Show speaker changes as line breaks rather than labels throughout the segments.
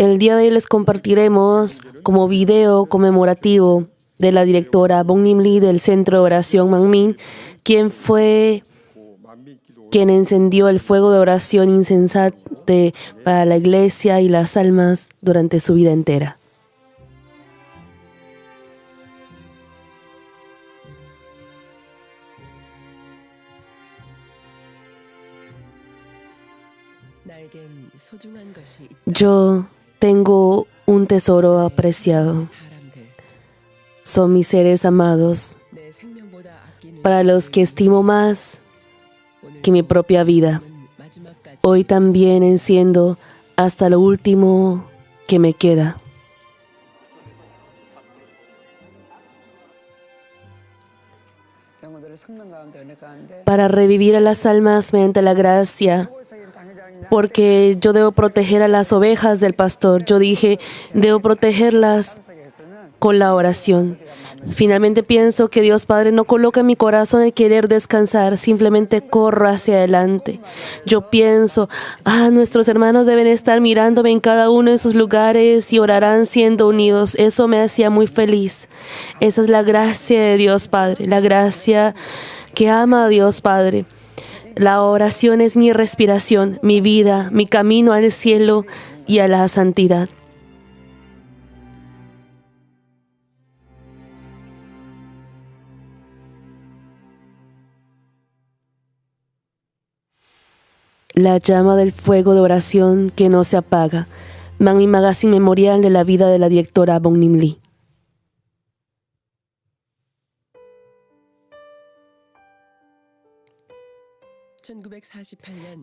El día de hoy les compartiremos como video conmemorativo de la directora Bong-Nim Lee del Centro de Oración Manmin, quien fue quien encendió el fuego de oración incesante para la iglesia y las almas durante su vida entera. Yo tengo un tesoro apreciado. Son mis seres amados, para los que estimo más que mi propia vida. Hoy también enciendo hasta lo último que me queda. Para revivir a las almas mediante la gracia, porque yo debo proteger a las ovejas del pastor. Yo dije, debo protegerlas con la oración. Finalmente pienso que Dios Padre no coloca en mi corazón el querer descansar, simplemente corro hacia adelante. Yo pienso, nuestros hermanos deben estar mirándome en cada uno de sus lugares y orarán siendo unidos. Eso me hacía muy feliz. Esa es la gracia de Dios Padre, la gracia que ama a Dios Padre. La oración es mi respiración, mi vida, mi camino al cielo y a la santidad. La llama del fuego de oración que no se apaga. Manmin Magazine Memorial de la vida de la directora Bong-Nim Lee.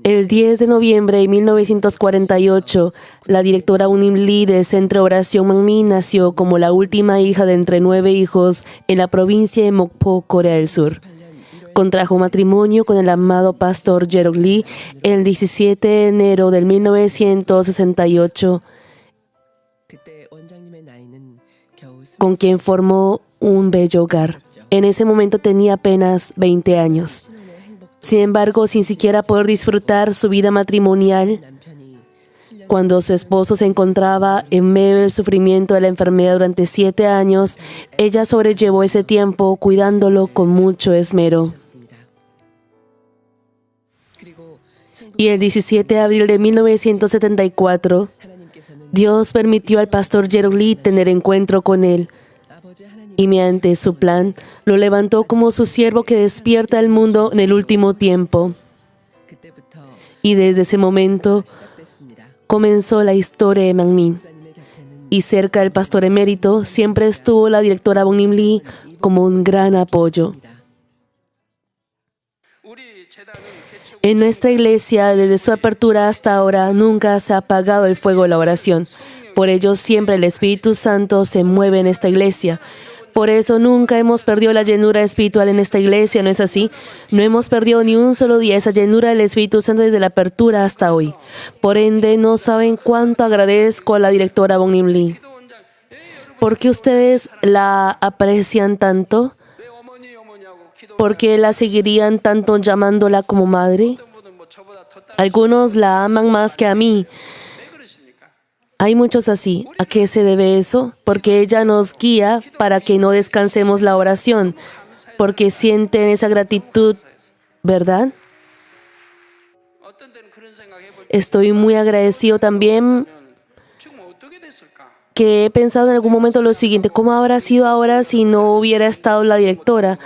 El 10 de noviembre de 1948, la directora Bong-Nim Lee del Centro de Oración Manmin nació como la última hija de entre 9 hijos en la provincia de Mokpo, Corea del Sur. Contrajo matrimonio con el amado pastor Jerok Lee el 17 de enero de 1968, con quien formó un bello hogar. En ese momento tenía apenas 20 años. Sin embargo, sin siquiera poder disfrutar su vida matrimonial, cuando su esposo se encontraba en medio del sufrimiento de la enfermedad durante 7 años, ella sobrellevó ese tiempo cuidándolo con mucho esmero. Y el 17 de abril de 1974, Dios permitió al pastor Jerok Lee tener encuentro con él. Y mediante su plan, lo levantó como su siervo que despierta al mundo en el último tiempo. Y desde ese momento comenzó la historia de Manmin. Y cerca del pastor emérito siempre estuvo la directora Bong-Nim Lee como un gran apoyo. En nuestra iglesia, desde su apertura hasta ahora, nunca se ha apagado el fuego de la oración. Por ello, siempre el Espíritu Santo se mueve en esta iglesia. Por eso nunca hemos perdido la llenura espiritual en esta iglesia, ¿no es así? No hemos perdido ni un solo día esa llenura del Espíritu Santo desde la apertura hasta hoy. Por ende, no saben cuánto agradezco a la directora Bong-Nim Lee. ¿Por qué ustedes la aprecian tanto? ¿Por qué la seguirían tanto llamándola como madre? Algunos la aman más que a mí. Hay muchos así. ¿A qué se debe eso? Porque ella nos guía para que no descansemos la oración, porque sienten esa gratitud, ¿verdad? Estoy muy agradecido también que he pensado en algún momento lo siguiente: ¿cómo habrá sido ahora si no hubiera estado la directora?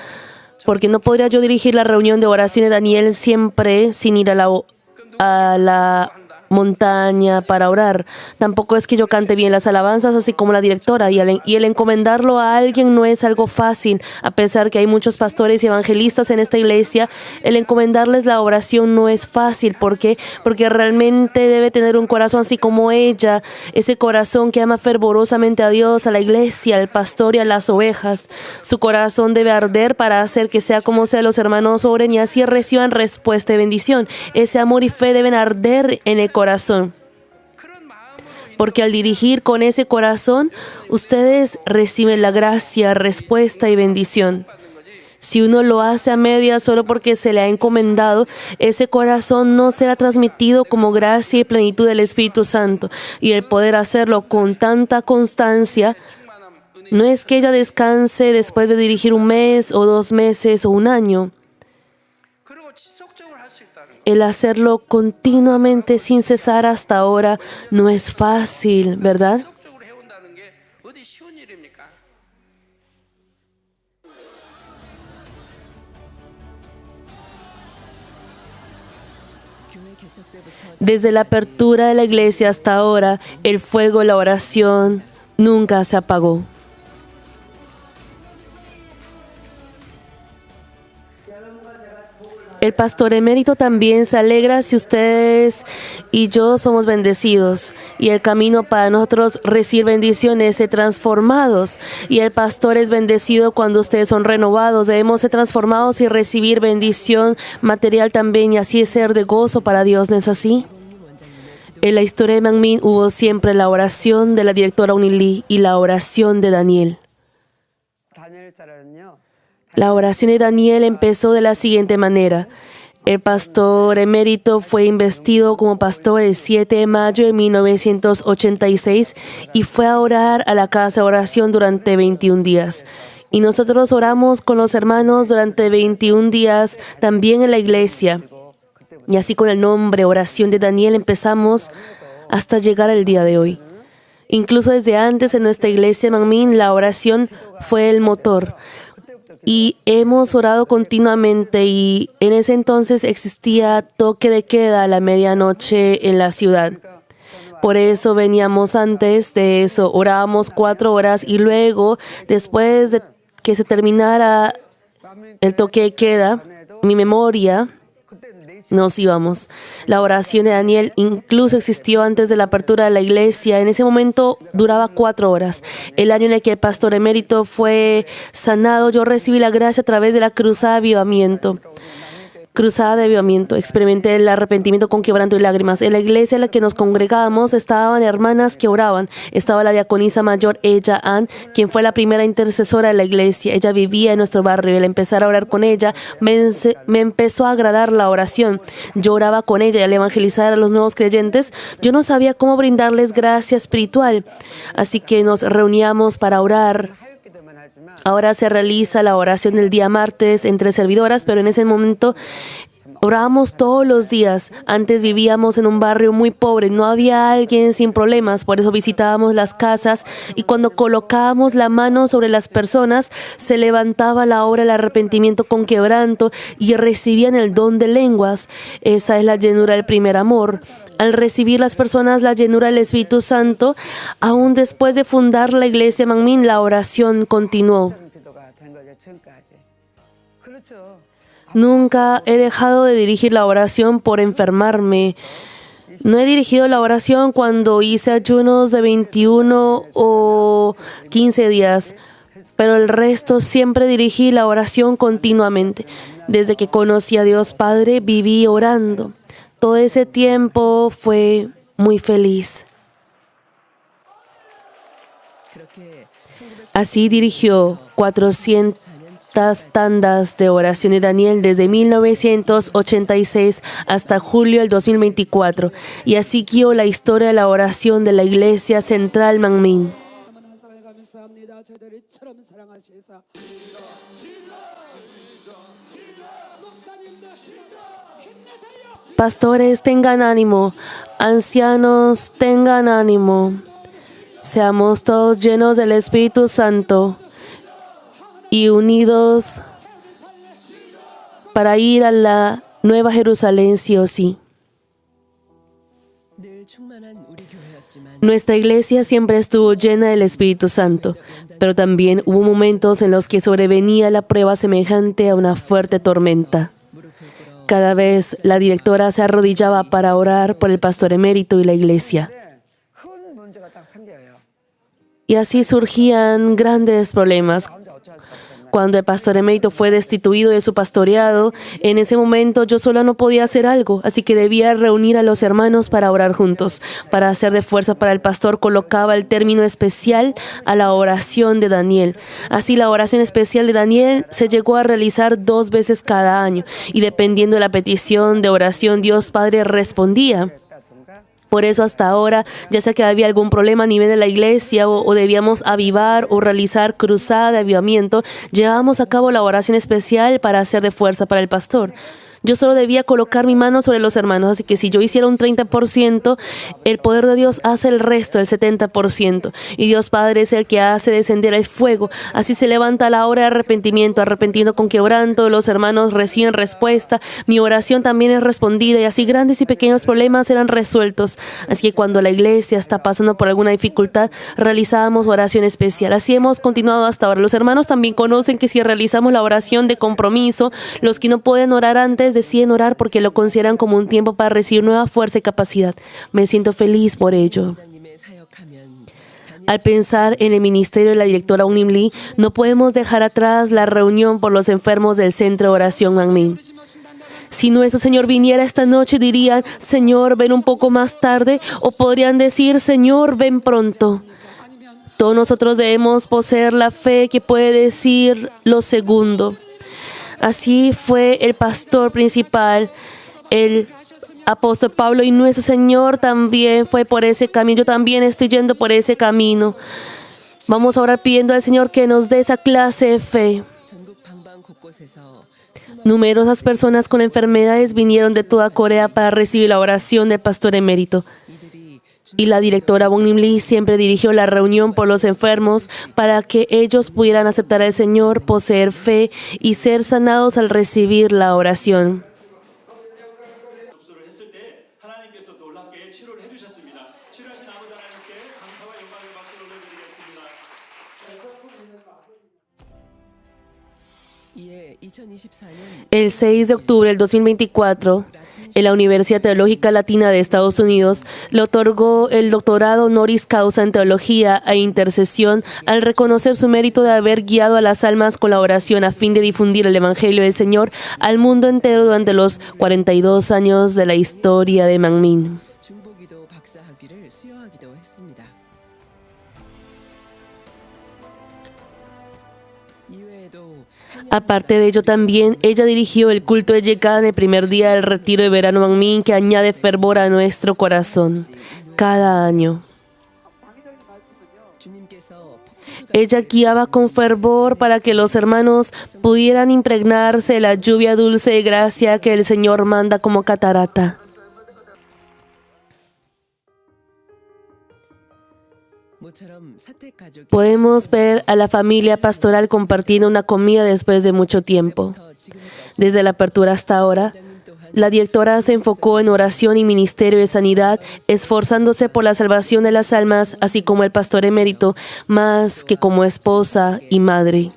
Porque no podría yo dirigir la reunión de oración de Daniel siempre sin ir a la montaña para orar. Tampoco es que yo cante bien las alabanzas así como la directora, y el encomendarlo a alguien no es algo fácil. A pesar que hay muchos pastores y evangelistas en esta iglesia, el encomendarles la oración no es fácil. ¿Por qué? Porque realmente debe tener un corazón así como ella, ese corazón que ama fervorosamente a Dios, a la iglesia, al pastor y a las ovejas. Su corazón debe arder para hacer que sea como sea los hermanos oren y así reciban respuesta y bendición. Ese amor y fe deben arder en el corazón. Porque al dirigir con ese corazón, ustedes reciben la gracia, respuesta y bendición. Si uno lo hace a medias solo porque se le ha encomendado, ese corazón no será transmitido como gracia y plenitud del Espíritu Santo. Y el poder hacerlo con tanta constancia no es que ella descanse después de dirigir un mes o 2 meses o un año. El hacerlo continuamente sin cesar hasta ahora no es fácil, ¿verdad? Desde la apertura de la iglesia hasta ahora, el fuego de la oración nunca se apagó. El pastor emérito también se alegra si ustedes y yo somos bendecidos. Y el camino para nosotros recibir bendiciones es ser transformados. Y el pastor es bendecido cuando ustedes son renovados. Debemos ser transformados y recibir bendición material también. Y así es ser de gozo para Dios, ¿no es así? En la historia de Manmin hubo siempre la oración de la directora Eun-il Lee y la oración de Daniel. La oración de Daniel empezó de la siguiente manera. El pastor emérito fue investido como pastor el 7 de mayo de 1986 y fue a orar a la casa de oración durante 21 días. Y nosotros oramos con los hermanos durante 21 días también en la iglesia. Y así con el nombre Oración de Daniel empezamos hasta llegar al día de hoy. Incluso desde antes en nuestra iglesia Manmin, la oración fue el motor. Y hemos orado continuamente y en ese entonces existía toque de queda a la medianoche en la ciudad. Por eso veníamos antes de eso, orábamos 4 horas y luego, después de que se terminara el toque de queda, mi memoria, nos íbamos. La oración de Daniel incluso existió antes de la apertura de la iglesia. En ese momento duraba 4 horas. El año en el que el pastor emérito fue sanado, yo recibí la gracia a través de la cruzada de avivamiento. Experimenté el arrepentimiento con quebranto y lágrimas. En la iglesia en la que nos congregábamos estaban hermanas que oraban. Estaba la diaconisa mayor, ella Ann, quien fue la primera intercesora de la iglesia. Ella vivía en nuestro barrio y al empezar a orar con ella, me empezó a agradar la oración. Yo oraba con ella y al evangelizar a los nuevos creyentes, yo no sabía cómo brindarles gracia espiritual. Así que nos reuníamos para orar. Ahora se realiza la oración del día martes entre servidoras, pero en ese momento orábamos todos los días. Antes vivíamos en un barrio muy pobre, no había alguien sin problemas, por eso visitábamos las casas y cuando colocábamos la mano sobre las personas, se levantaba la hora del arrepentimiento con quebranto y recibían el don de lenguas. Esa es la llenura del primer amor. Al recibir las personas la llenura del Espíritu Santo, aún después de fundar la iglesia Manmin, la oración continuó. Nunca he dejado de dirigir la oración por enfermarme. No he dirigido la oración cuando hice ayunos de 21 o 15 días, pero el resto siempre dirigí la oración continuamente. Desde que conocí a Dios Padre, viví orando. Todo ese tiempo fue muy feliz. Así dirigió 400 tandas de oración de Daniel desde 1986 hasta julio del 2024 y así guió la historia de la oración de la Iglesia Central Manmin. Pastores, tengan ánimo. Ancianos, tengan ánimo. Seamos todos llenos del Espíritu Santo y unidos para ir a la Nueva Jerusalén sí o sí. Nuestra iglesia siempre estuvo llena del Espíritu Santo, pero también hubo momentos en los que sobrevenía la prueba semejante a una fuerte tormenta. Cada vez la directora se arrodillaba para orar por el pastor emérito y la iglesia. Y así surgían grandes problemas. Cuando el pastor emérito fue destituido de su pastoreado, en ese momento yo sola no podía hacer algo, así que debía reunir a los hermanos para orar juntos. Para hacer de fuerza para el pastor, colocaba el término especial a la oración de Daniel. Así, la oración especial de Daniel se llegó a realizar 2 veces cada año, y dependiendo de la petición de oración, Dios Padre respondía. Por eso hasta ahora, ya sea que había algún problema a nivel de la iglesia o debíamos avivar o realizar cruzada de avivamiento, llevábamos a cabo la oración especial para hacer de fuerza para el pastor. Yo solo debía colocar mi mano sobre los hermanos, así que si yo hiciera un 30%, el poder de Dios hace el resto, el 70%. Y Dios Padre es el que hace descender el fuego. Así se levanta la hora de arrepentimiento, arrepentiendo con quebranto, los hermanos reciben respuesta, mi oración también es respondida y así grandes y pequeños problemas eran resueltos. Así que cuando la iglesia está pasando por alguna dificultad, realizábamos oración especial. Así hemos continuado hasta ahora. Los hermanos también conocen que si realizamos la oración de compromiso, los que no pueden orar antes deciden orar porque lo consideran como un tiempo para recibir nueva fuerza y capacidad. Me siento feliz por ello. Al pensar en el ministerio de la directora Unim Lee, no podemos dejar atrás la reunión por los enfermos del Centro de Oración Manmin. Si nuestro Señor viniera esta noche, dirían, Señor, ven un poco más tarde, o podrían decir, Señor, ven pronto. Todos nosotros debemos poseer la fe que puede decir lo segundo. Así fue el pastor principal, el apóstol Pablo, y nuestro Señor también fue por ese camino. Yo también estoy yendo por ese camino. Vamos a orar pidiendo al Señor que nos dé esa clase de fe. Numerosas personas con enfermedades vinieron de toda Corea para recibir la oración del pastor emérito. Y la directora Unim Lee siempre dirigió la reunión por los enfermos para que ellos pudieran aceptar al Señor, poseer fe y ser sanados al recibir la oración. El 6 de octubre del 2024, en la Universidad Teológica Latina de Estados Unidos, le otorgó el doctorado honoris causa en Teología e Intercesión al reconocer su mérito de haber guiado a las almas con la oración a fin de difundir el Evangelio del Señor al mundo entero durante los 42 años de la historia de Manmin. Aparte de ello, también ella dirigió el culto de llegada en el primer día del retiro de verano Manmin, que añade fervor a nuestro corazón cada año. Ella guiaba con fervor para que los hermanos pudieran impregnarse de la lluvia dulce de gracia que el Señor manda como catarata. Podemos ver a la familia pastoral compartiendo una comida después de mucho tiempo. Desde la apertura hasta ahora, la directora se enfocó en oración y ministerio de sanidad, esforzándose por la salvación de las almas, así como el pastor emérito, más que como esposa y madre.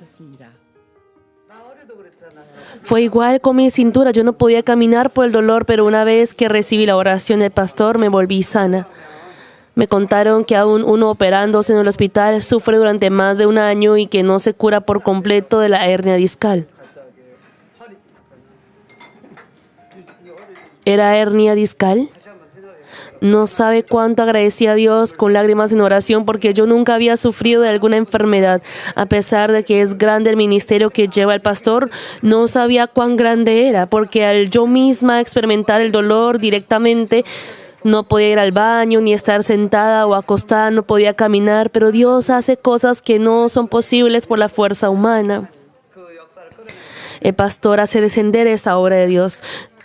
Fue igual con mi cintura. Yo no podía caminar por el dolor, pero una vez que recibí la oración del pastor, me volví sana. Me contaron que aún uno operándose en el hospital sufre durante más de un año y que no se cura por completo de la hernia discal. ¿Era hernia discal? No sabe cuánto agradecí a Dios con lágrimas en oración porque yo nunca había sufrido de alguna enfermedad. A pesar de que es grande el ministerio que lleva el pastor, no sabía cuán grande era porque al yo misma experimentar el dolor directamente, no podía ir al baño, ni estar sentada o acostada, no podía caminar, pero Dios hace cosas que no son posibles por la fuerza humana. El pastor hace descender esa obra de Dios.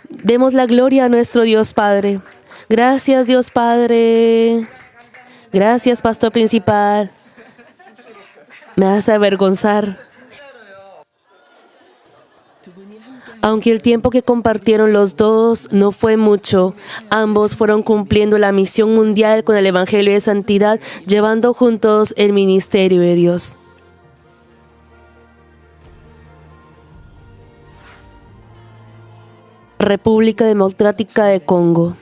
Demos la gloria a nuestro Dios Padre. Gracias, Dios Padre. Gracias, pastor principal. Me hace avergonzar. Aunque el tiempo que compartieron los dos no fue mucho, ambos fueron cumpliendo la misión mundial con el Evangelio de Santidad, llevando juntos el ministerio de Dios. República Democrática de Congo.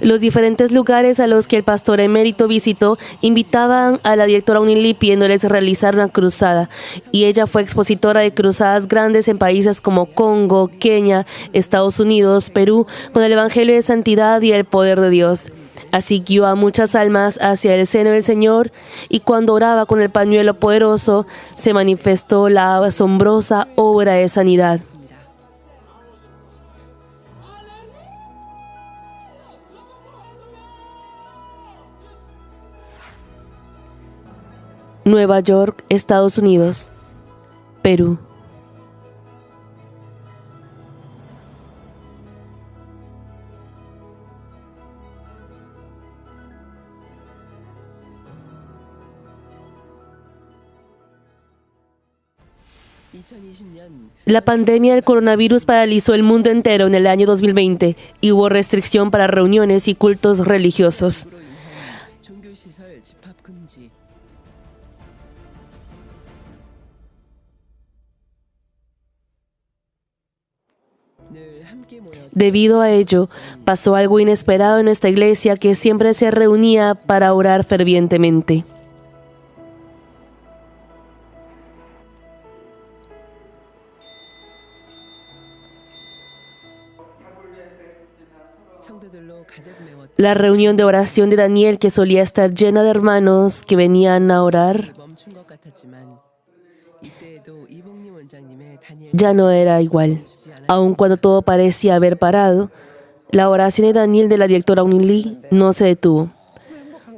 Los diferentes lugares a los que el pastor emérito visitó invitaban a la directora Union Lee pidiéndoles realizar una cruzada, y ella fue expositora de cruzadas grandes en países como Congo, Kenia, Estados Unidos, Perú, con el Evangelio de santidad y el poder de Dios. Así guió a muchas almas hacia el seno del Señor, y cuando oraba con el pañuelo poderoso, se manifestó la asombrosa obra de sanidad. Nueva York, Estados Unidos, Perú. La pandemia del coronavirus paralizó el mundo entero en el año 2020 y hubo restricción para reuniones y cultos religiosos. Debido a ello, pasó algo inesperado en nuestra iglesia, que siempre se reunía para orar fervientemente. La reunión de oración de Daniel, que solía estar llena de hermanos que venían a orar, ya no era igual. Aun cuando todo parecía haber parado, la oración de Daniel de la directora Union Lee no se detuvo.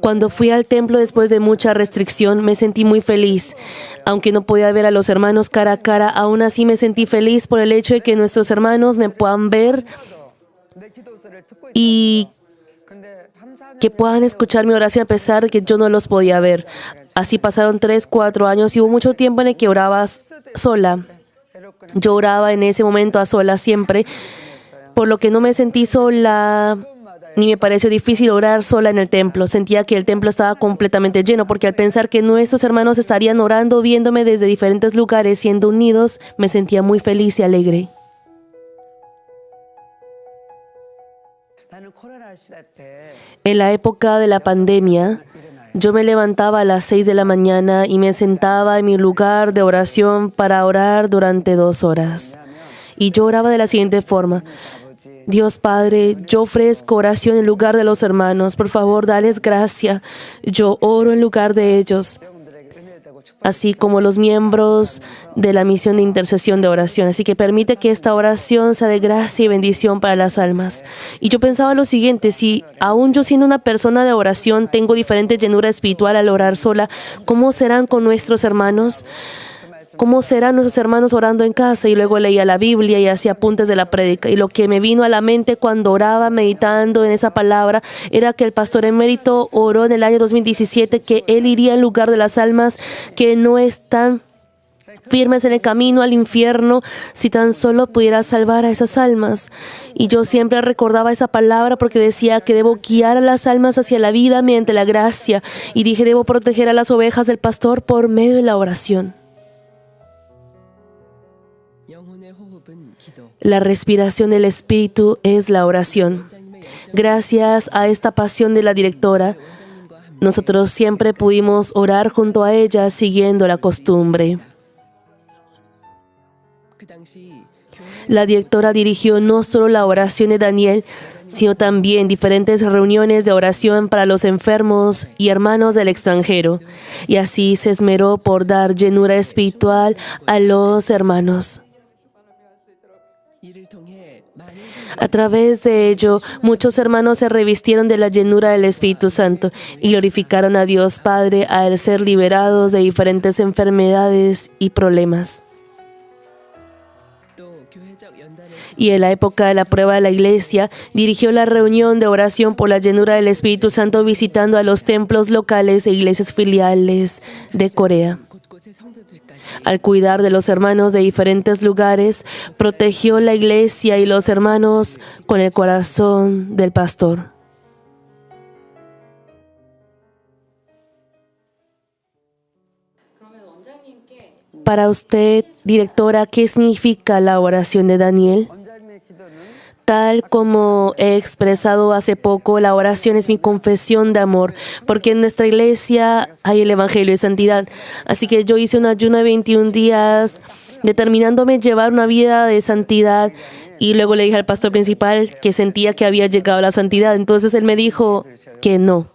Cuando fui al templo después de mucha restricción, me sentí muy feliz. Aunque no podía ver a los hermanos cara a cara, aún así me sentí feliz por el hecho de que nuestros hermanos me puedan ver y que puedan escuchar mi oración a pesar de que yo no los podía ver. Así pasaron 3, 4 años y hubo mucho tiempo en el que oraba sola. Yo oraba en ese momento a solas siempre, por lo que no me sentí sola ni me pareció difícil orar sola en el templo. Sentía que el templo estaba completamente lleno, porque al pensar que nuestros hermanos estarían orando, viéndome desde diferentes lugares, siendo unidos, me sentía muy feliz y alegre. En la época de la pandemia, yo me levantaba a las 6 de la mañana y me sentaba en mi lugar de oración para orar durante 2 horas. Y yo oraba de la siguiente forma: Dios Padre, yo ofrezco oración en lugar de los hermanos. Por favor, dales gracia. Yo oro en lugar de ellos, así como los miembros de la misión de intercesión de oración. Así que permite que esta oración sea de gracia y bendición para las almas. Y yo pensaba lo siguiente: si aún yo siendo una persona de oración tengo diferente llenura espiritual al orar sola, ¿cómo serán con nuestros hermanos? ¿Cómo serán nuestros hermanos orando en casa? Y luego leía la Biblia y hacía apuntes de la prédica. Y lo que me vino a la mente cuando oraba, meditando en esa palabra, era que el pastor emérito oró en el año 2017 que él iría en lugar de las almas que no están firmes en el camino al infierno, si tan solo pudiera salvar a esas almas. Y yo siempre recordaba esa palabra porque decía que debo guiar a las almas hacia la vida mediante la gracia. Y dije, debo proteger a las ovejas del pastor por medio de la oración. La respiración del Espíritu es la oración. Gracias a esta pasión de la directora, nosotros siempre pudimos orar junto a ella siguiendo la costumbre. La directora dirigió no solo la oración de Daniel, sino también diferentes reuniones de oración para los enfermos y hermanos del extranjero. Y así se esmeró por dar llenura espiritual a los hermanos. A través de ello, muchos hermanos se revistieron de la llenura del Espíritu Santo y glorificaron a Dios Padre al ser liberados de diferentes enfermedades y problemas. Y en la época de la prueba de la iglesia, dirigió la reunión de oración por la llenura del Espíritu Santo, visitando a los templos locales e iglesias filiales de Corea. Al cuidar de los hermanos de diferentes lugares, protegió la iglesia y los hermanos con el corazón del pastor. Para usted, directora, ¿qué significa la oración de Daniel? Tal como he expresado hace poco, la oración es mi confesión de amor, porque en nuestra iglesia hay el Evangelio de Santidad. Así que yo hice un ayuno de 21 días, determinándome llevar una vida de santidad, y luego le dije al pastor principal que sentía que había llegado a la santidad. Entonces él me dijo que no.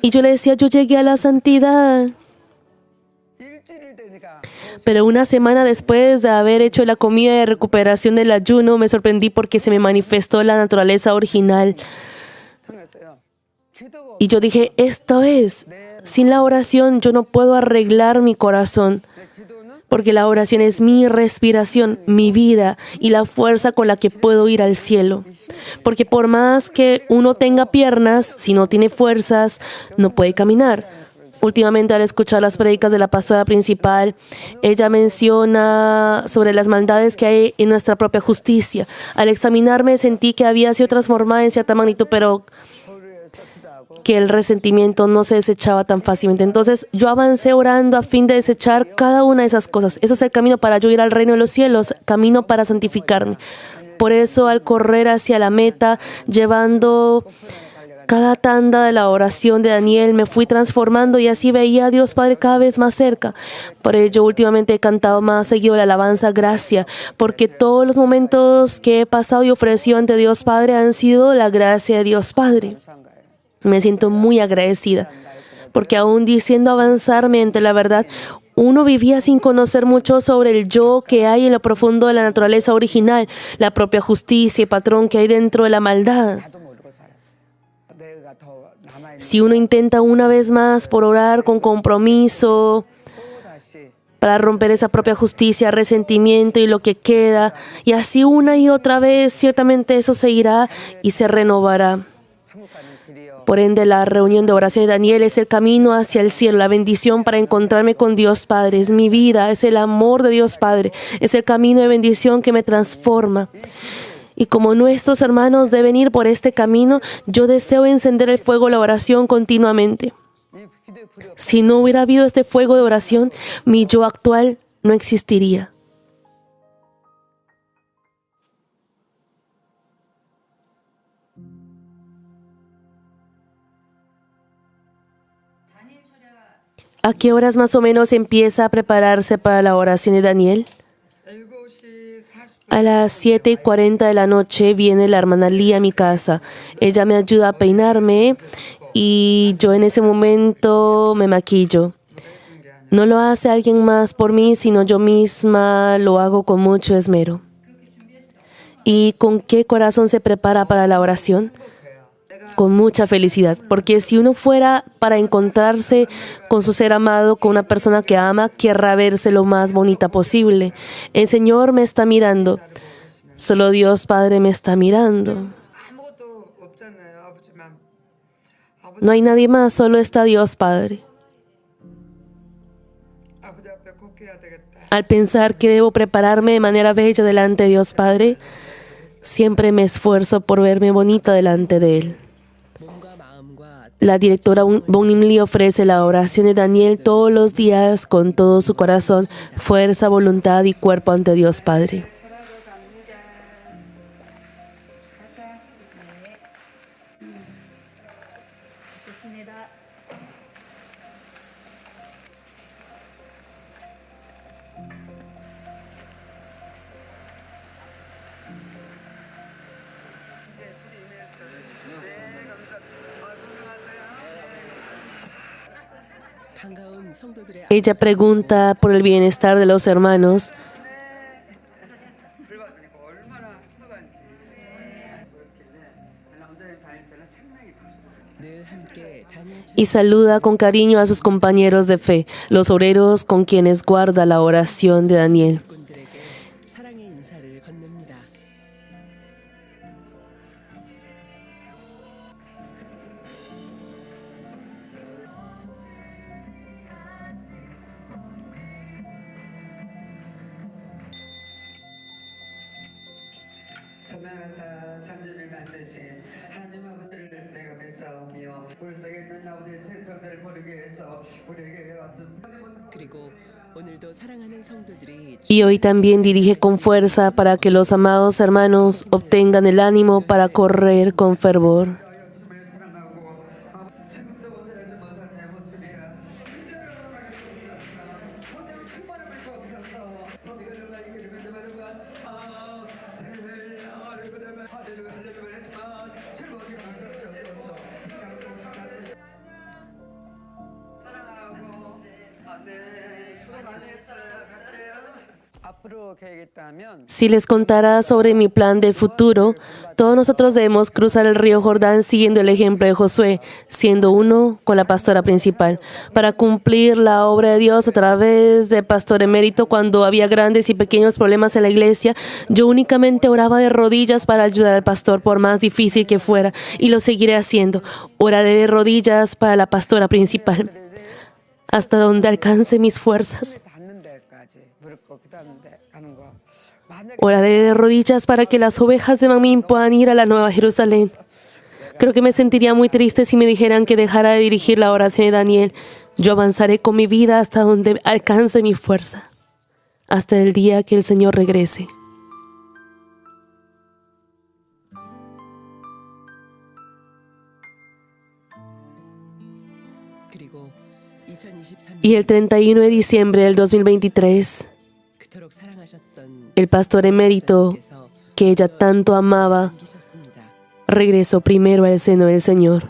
Y yo le decía, yo llegué a la santidad. Pero una semana después de haber hecho la comida de recuperación del ayuno, me sorprendí porque se me manifestó la naturaleza original. Y yo dije, esto es, sin la oración yo no puedo arreglar mi corazón, porque la oración es mi respiración, mi vida y la fuerza con la que puedo ir al cielo. Porque por más que uno tenga piernas, si no tiene fuerzas, no puede caminar. Últimamente, al escuchar las prédicas de la pastora principal, ella menciona sobre las maldades que hay en nuestra propia justicia. Al examinarme, sentí que había sido transformada en cierta magnitud, pero que el resentimiento no se desechaba tan fácilmente. Entonces, yo avancé orando a fin de desechar cada una de esas cosas. Eso es el camino para yo ir al reino de los cielos, camino para santificarme. Por eso, al correr hacia la meta, llevando cada tanda de la oración de Daniel, me fui transformando y así veía a Dios Padre cada vez más cerca. Por ello, últimamente he cantado más seguido la alabanza gracia, porque todos los momentos que he pasado y ofrecido ante Dios Padre han sido la gracia de Dios Padre. Me siento muy agradecida, porque aún diciendo avanzarme ante la verdad, uno vivía sin conocer mucho sobre el yo que hay en lo profundo de la naturaleza original, la propia justicia y patrón que hay dentro de la maldad. Si uno intenta una vez más por orar con compromiso para romper esa propia justicia, resentimiento y lo que queda, y así una y otra vez, ciertamente eso se irá y se renovará. Por ende, la reunión de oración de Daniel es el camino hacia el cielo, la bendición para encontrarme con Dios Padre. Es mi vida, es el amor de Dios Padre, es el camino de bendición que me transforma. Y como nuestros hermanos deben ir por este camino, yo deseo encender el fuego de la oración continuamente. Si no hubiera habido este fuego de oración, mi yo actual no existiría. ¿A qué horas más o menos empieza a prepararse para la oración de Daniel? A las 7:40 de la noche viene la hermana Lee a mi casa. Ella me ayuda a peinarme y yo en ese momento me maquillo. No lo hace alguien más por mí, sino yo misma lo hago con mucho esmero. ¿Y con qué corazón se prepara para la oración? Con mucha felicidad, porque si uno fuera para encontrarse con su ser amado, con una persona que ama, querrá verse lo más bonita posible. El Señor me está mirando. Solo Dios Padre me está mirando. No hay nadie más, solo está Dios Padre. Al pensar que debo prepararme de manera bella delante de Dios Padre, siempre me esfuerzo por verme bonita delante de Él. La directora Bonim Lee ofrece la oración de Daniel todos los días con todo su corazón, fuerza, voluntad y cuerpo ante Dios Padre. Ella pregunta por el bienestar de los hermanos. Y saluda con cariño a sus compañeros de fe, los obreros con quienes guarda la oración de Daniel. Y hoy también dirige con fuerza para que los amados hermanos obtengan el ánimo para correr con fervor. Si les contara sobre mi plan de futuro, todos nosotros debemos cruzar el río Jordán siguiendo el ejemplo de Josué, siendo uno con la pastora principal, para cumplir la obra de Dios a través del pastor emérito. Cuando había grandes y pequeños problemas en la iglesia, yo únicamente oraba de rodillas para ayudar al pastor, por más difícil que fuera, y lo seguiré haciendo. Oraré de rodillas para la pastora principal, hasta donde alcance mis fuerzas. Oraré de rodillas para que las ovejas de Manmin puedan ir a la Nueva Jerusalén. Creo que me sentiría muy triste si me dijeran que dejara de dirigir la oración de Daniel. Yo avanzaré con mi vida hasta donde alcance mi fuerza, hasta el día que el Señor regrese. Y el 31 de diciembre del 2023, el pastor emérito que ella tanto amaba regresó primero al seno del Señor.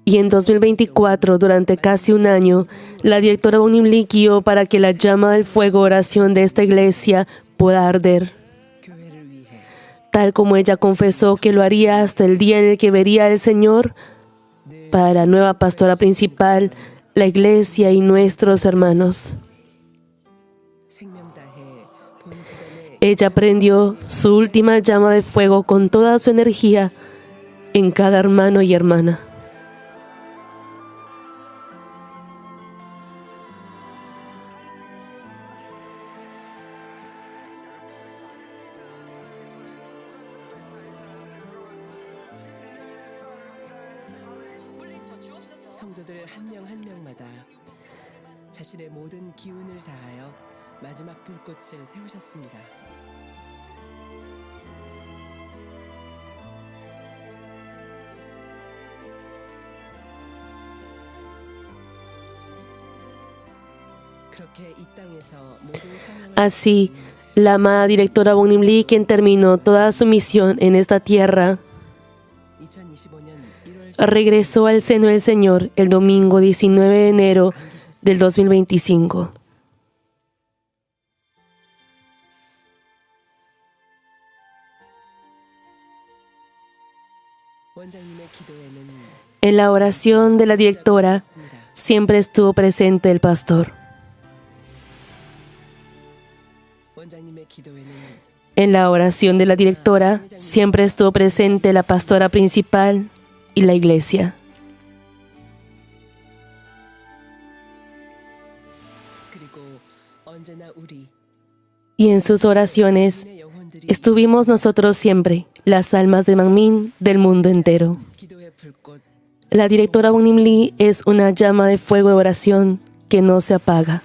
Y en 2024, durante casi un año, la directora Bong Lee guió para que la llama del fuego oración de esta iglesia pueda arder, tal como ella confesó que lo haría hasta el día en el que vería al Señor, para la nueva pastora principal, la iglesia y nuestros hermanos. Ella prendió su última llama de fuego con toda su energía en cada hermano y hermana.
성도들 한 명 한 명마다 자신의 모든 기운을 다하여 마지막 불꽃을 태우셨습니다. 그렇게 이 땅에서 모든 사명을
Así, la amada directora Bong Lee, quien terminó toda su misión en esta tierra,
2025년 1월
regresó al seno del Señor el domingo 19 de enero del 2025.
원장님의 기도에는
En la oración de la directora siempre estuvo presente el pastor.
원장님의 기도에는
En la oración de la directora siempre estuvo presente la pastora principal y la iglesia.
그리고 언제나 우리
Y en sus oraciones
영혼들이
estuvimos nosotros siempre, las almas de Manmin del mundo entero.
기도의 불꽃
La directora Bong Lee es una llama de fuego de oración que no se apaga.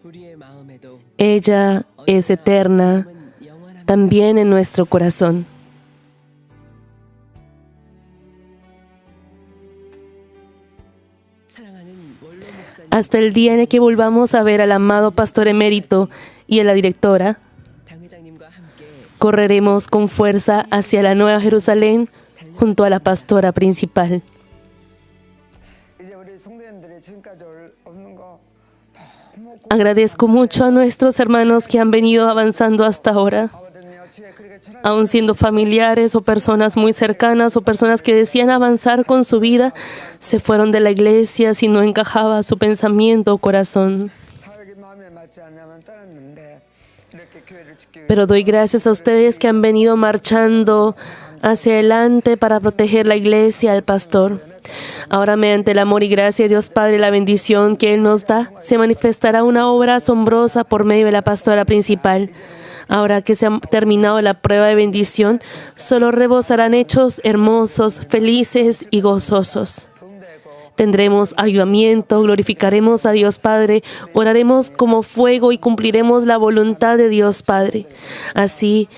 우리의 마음에도
Ella es eterna
영원한
también en nuestro corazón.
사랑하는 원로 목사님
Hasta el día en el que volvamos a ver al amado pastor emérito y a la directora,
당회장님과 함께
correremos con fuerza hacia la Nueva Jerusalén junto a la pastora principal.
이제 우리 성도님들이 지금까지 오는 거 너무
Agradezco mucho a nuestros hermanos que han venido avanzando hasta ahora,
고마거든요. 지혜 그렇게 철학
aun siendo familiares o personas muy cercanas o personas que decían avanzar con su vida, se fueron de la iglesia si no encajaba su pensamiento o corazón.
자기 마음에 맞지 않으면 떠났는데 이렇게 교회를 지키기
Pero doy gracias a ustedes que han venido marchando hacia adelante para proteger la iglesia, al pastor. Ahora, mediante el amor y gracia de Dios Padre, la bendición que Él nos da, se manifestará una obra asombrosa por medio de la pastora principal. Ahora que se ha terminado la prueba de bendición, solo rebosarán hechos hermosos, felices y gozosos. Tendremos avivamiento, glorificaremos a Dios Padre, oraremos como fuego y cumpliremos la voluntad de Dios Padre. Así,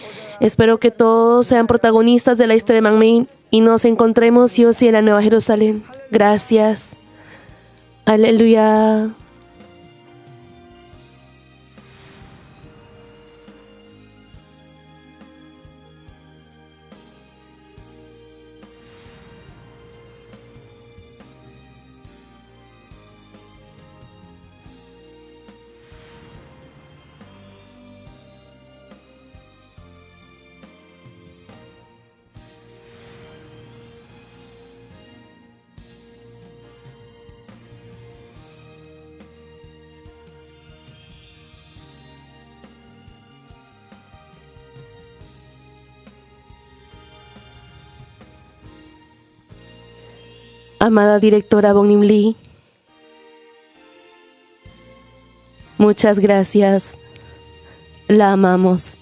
espero que todos sean protagonistas de la historia de Manmin y nos encontremos sí o sí en la Nueva Jerusalén. Gracias. Aleluya. Amada directora Bong-Nim Lee, muchas gracias. La amamos.